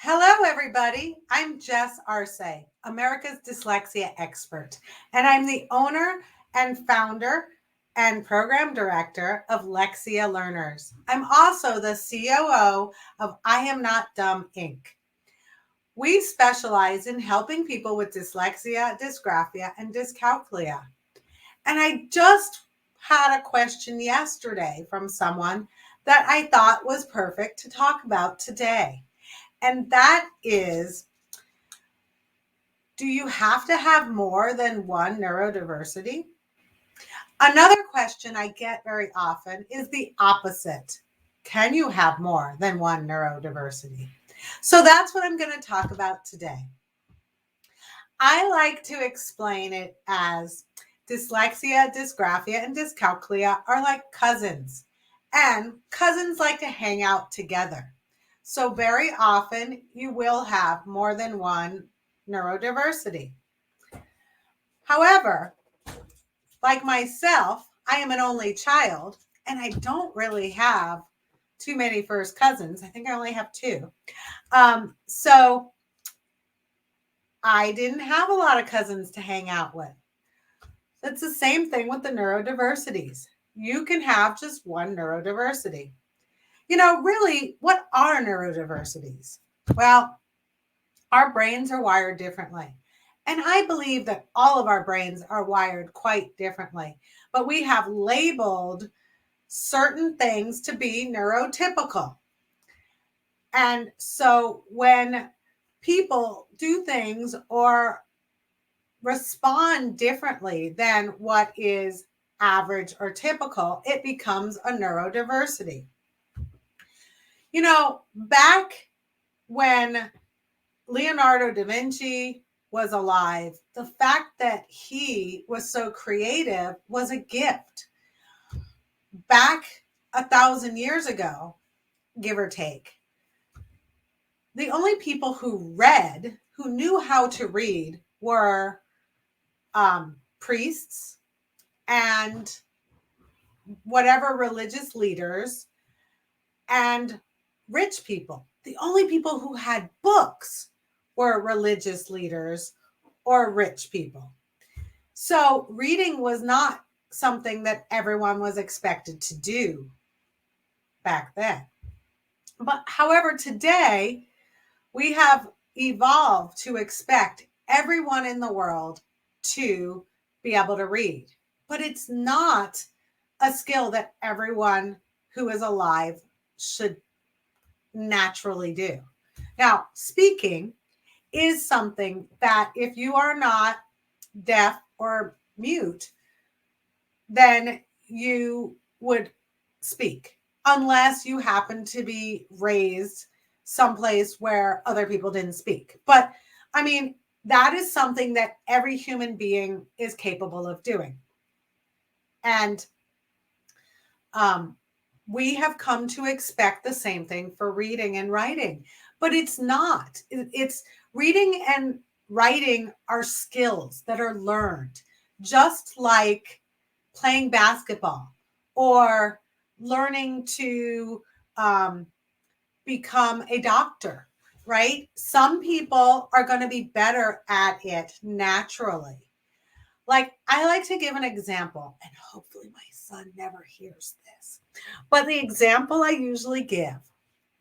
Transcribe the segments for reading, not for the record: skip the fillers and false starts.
Hello, everybody. I'm Jess Arce, America's Dyslexia Expert, and I'm the owner and founder and program director of Lexia Learners. I'm also the COO of I Am Not Dumb Inc. We specialize in helping people with dyslexia, dysgraphia, and dyscalculia. And I just had a question yesterday from someone that I thought was perfect to talk about today. And that is, do you have to have more than one neurodiversity? Another question I get very often is the opposite. Can you have more than one neurodiversity? So that's what I'm going to talk about today. I like to explain it as dyslexia, dysgraphia, and dyscalculia are like cousins, and cousins like to hang out together. So very often you will have more than one neurodiversity. However, like myself, I am an only child and I don't really have too many first cousins. I think I only have two. So I didn't have a lot of cousins to hang out with. It's the same thing with the neurodiversities. You can have just one neurodiversity. Really, what are neurodiversities? Well, our brains are wired differently. And I believe that all of our brains are wired quite differently. But we have labeled certain things to be neurotypical. And so when people do things or respond differently than what is average or typical, it becomes a neurodiversity. Back when Leonardo da Vinci was alive, the fact that he was so creative was a gift. Back 1,000 years ago, give or take, the only people who knew how to read, were priests and whatever religious leaders and rich people. The only people who had books were religious leaders or rich people. So reading was not something that everyone was expected to do back then. But however, today we have evolved to expect everyone in the world to be able to read. But it's not a skill that everyone who is alive should naturally do. Now, speaking is something that if you are not deaf or mute, then you would speak, unless you happen to be raised someplace where other people didn't speak. But I mean, that is something that every human being is capable of doing. And we have come to expect the same thing for reading and writing, but it's not. It's reading and writing are skills that are learned, just like playing basketball or learning to become a doctor, right? Some people are going to be better at it naturally. Like, I like to give an example, and hopefully my son never hears this. But the example I usually give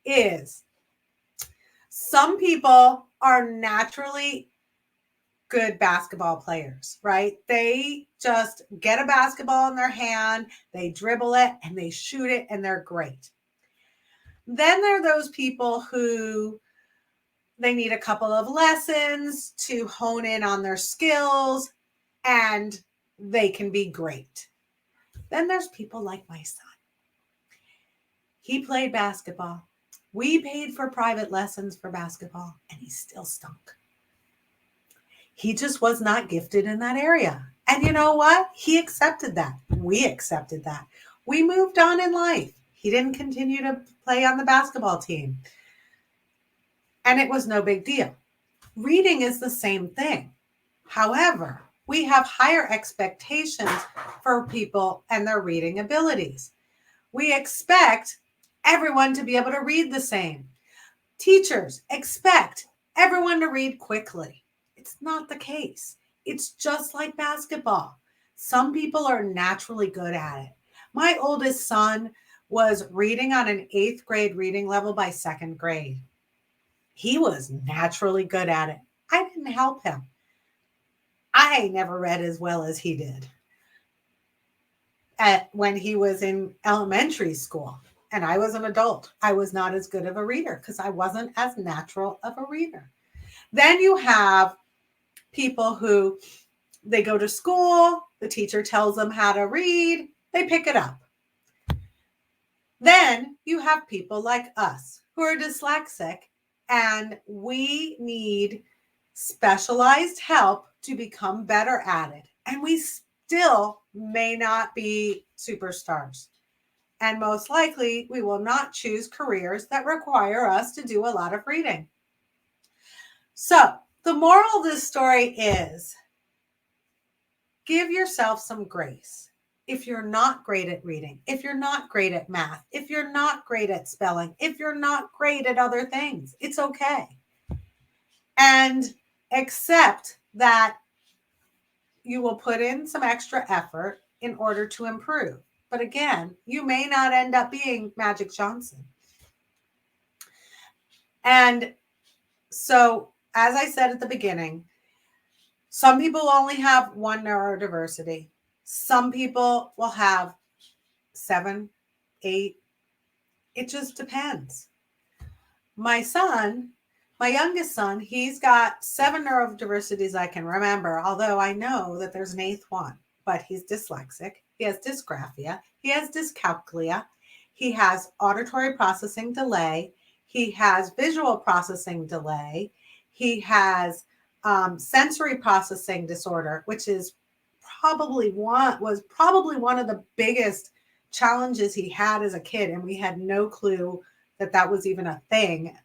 is some people are naturally good basketball players, right? They just get a basketball in their hand, they dribble it, and they shoot it, and they're great. Then there are those people who they need a couple of lessons to hone in on their skills, and they can be great. Then there's people like my son. He played basketball. We paid for private lessons for basketball, and he still stunk. He just was not gifted in that area. And you know what? He accepted that. We accepted that. We moved on in life. He didn't continue to play on the basketball team. And it was no big deal. Reading is the same thing. However, we have higher expectations for people and their reading abilities. We expect everyone to be able to read the same. Teachers expect everyone to read quickly. It's not the case. It's just like basketball. Some people are naturally good at it. My oldest son was reading on an 8th grade reading level by 2nd grade. He was naturally good at it. I didn't help him. I never read as well as he did when he was in elementary school. And I was an adult. I was not as good of a reader because I wasn't as natural of a reader. Then you have people who they go to school, the teacher tells them how to read, they pick it up. Then you have people like us who are dyslexic, and we need specialized help to become better at it. And we still may not be superstars. And most likely, we will not choose careers that require us to do a lot of reading. So, the moral of this story is give yourself some grace. If you're not great at reading, if you're not great at math, if you're not great at spelling, if you're not great at other things, it's okay. And accept that you will put in some extra effort in order to improve. But again, you may not end up being Magic Johnson. And so, as I said at the beginning, some people only have one neurodiversity. Some people will have 7, 8. It just depends. My youngest son, he's got 7 neurodiversities I can remember, although I know that there's an 8th one, but he's dyslexic. He has dysgraphia. He has dyscalculia. He has auditory processing delay. He has visual processing delay. He has sensory processing disorder, which is probably one of the biggest challenges he had as a kid. And we had no clue that was even a thing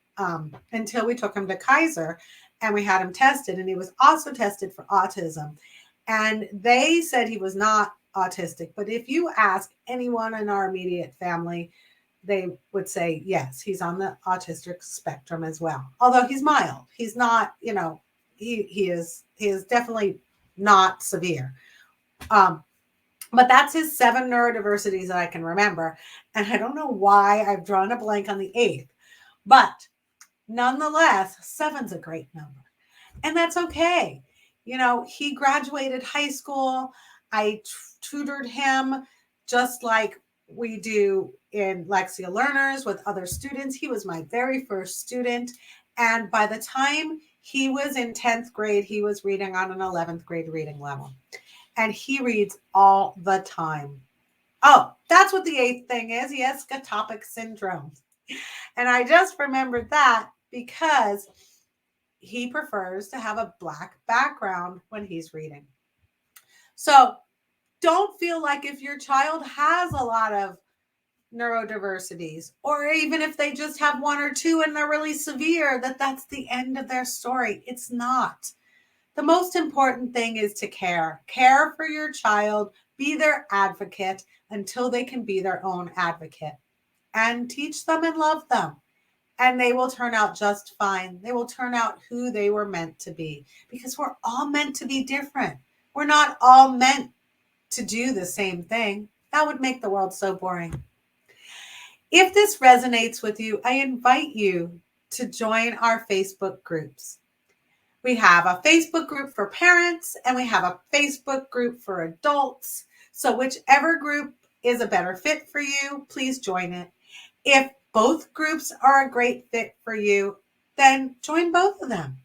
until we took him to Kaiser and we had him tested. And he was also tested for autism. And they said he was not autistic. But if you ask anyone in our immediate family, they would say, yes, he's on the autistic spectrum as well. Although he's mild. He's not, he is definitely not severe. But that's his 7 neurodiversities that I can remember. And I don't know why I've drawn a blank on the 8th. But nonetheless, 7's a great number. And that's okay. He graduated high school. I tutored him just like we do in Lexia Learners with other students. He was my very first student. And by the time he was in 10th grade, he was reading on an 11th grade reading level. And he reads all the time. Oh, that's what the 8th thing is. He has scotopic syndrome. And I just remembered that because he prefers to have a black background when he's reading. So don't feel like if your child has a lot of neurodiversities, or even if they just have 1 or 2 and they're really severe, that's the end of their story. It's not. The most important thing is to care. Care for your child, be their advocate until they can be their own advocate, and teach them and love them. And they will turn out just fine. They will turn out who they were meant to be, because we're all meant to be different. We're not all meant to do the same thing. That would make the world so boring. If this resonates with you, I invite you to join our Facebook groups. We have a Facebook group for parents and we have a Facebook group for adults. So whichever group is a better fit for you, please join it. If both groups are a great fit for you, then join both of them.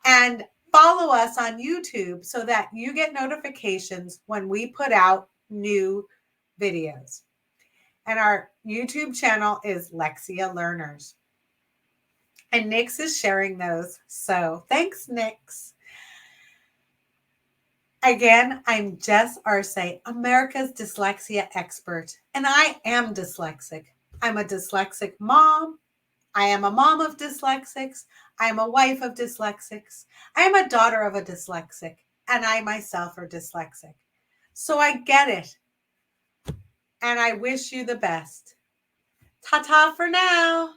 And follow us on YouTube so that you get notifications when we put out new videos. And our YouTube channel is Lexia Learners. And Nix is sharing those. So thanks, Nix. Again, I'm Jess Arce, America's Dyslexia Expert. And I am dyslexic. I'm a dyslexic mom. I am a mom of dyslexics. I am a wife of dyslexics. I am a daughter of a dyslexic. And I myself are dyslexic. So I get it. And I wish you the best. Ta-ta for now.